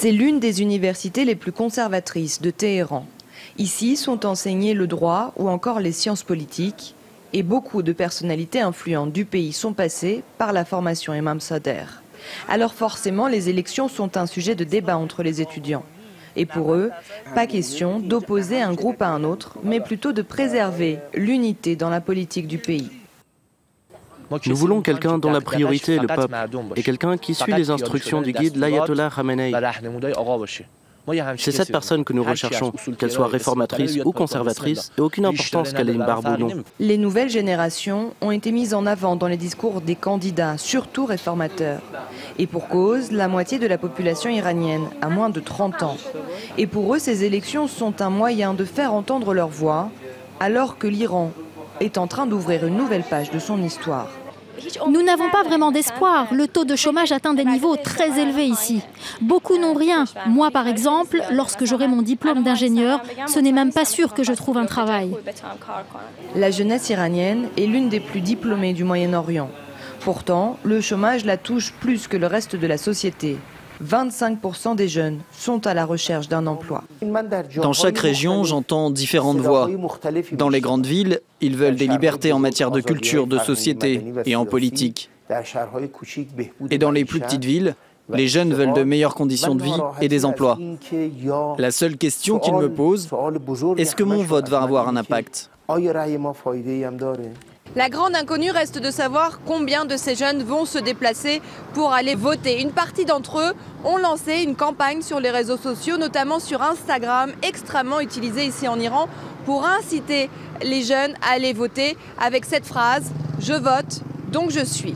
C'est l'une des universités les plus conservatrices de Téhéran. Ici sont enseignés le droit ou encore les sciences politiques. Et beaucoup de personnalités influentes du pays sont passées par la formation Imam Sadr. Alors forcément, les élections sont un sujet de débat entre les étudiants. Et pour eux, pas question d'opposer un groupe à un autre, mais plutôt de préserver l'unité dans la politique du pays. Nous voulons quelqu'un dont la priorité est le peuple et quelqu'un qui suit les instructions du guide l'Ayatollah Khamenei. C'est cette personne que nous recherchons, qu'elle soit réformatrice ou conservatrice, et aucune importance qu'elle ait une barbe ou non. Les nouvelles générations ont été mises en avant dans les discours des candidats, surtout réformateurs. Et pour cause, la moitié de la population iranienne a moins de 30 ans. Et pour eux, ces élections sont un moyen de faire entendre leur voix, alors que l'Iran est en train d'ouvrir une nouvelle page de son histoire. Nous n'avons pas vraiment d'espoir. Le taux de chômage atteint des niveaux très élevés ici. Beaucoup n'ont rien. Moi, par exemple, lorsque j'aurai mon diplôme d'ingénieur, ce n'est même pas sûr que je trouve un travail. La jeunesse iranienne est l'une des plus diplômées du Moyen-Orient. Pourtant, le chômage la touche plus que le reste de la société. 25% des jeunes sont à la recherche d'un emploi. Dans chaque région, j'entends différentes voix. Dans les grandes villes, ils veulent des libertés en matière de culture, de société et en politique. Et dans les plus petites villes, les jeunes veulent de meilleures conditions de vie et des emplois. La seule question qu'ils me posent, est-ce que mon vote va avoir un impact ? La grande inconnue reste de savoir combien de ces jeunes vont se déplacer pour aller voter. Une partie d'entre eux ont lancé une campagne sur les réseaux sociaux, notamment sur Instagram, extrêmement utilisée ici en Iran, pour inciter les jeunes à aller voter avec cette phrase « Je vote, donc je suis ».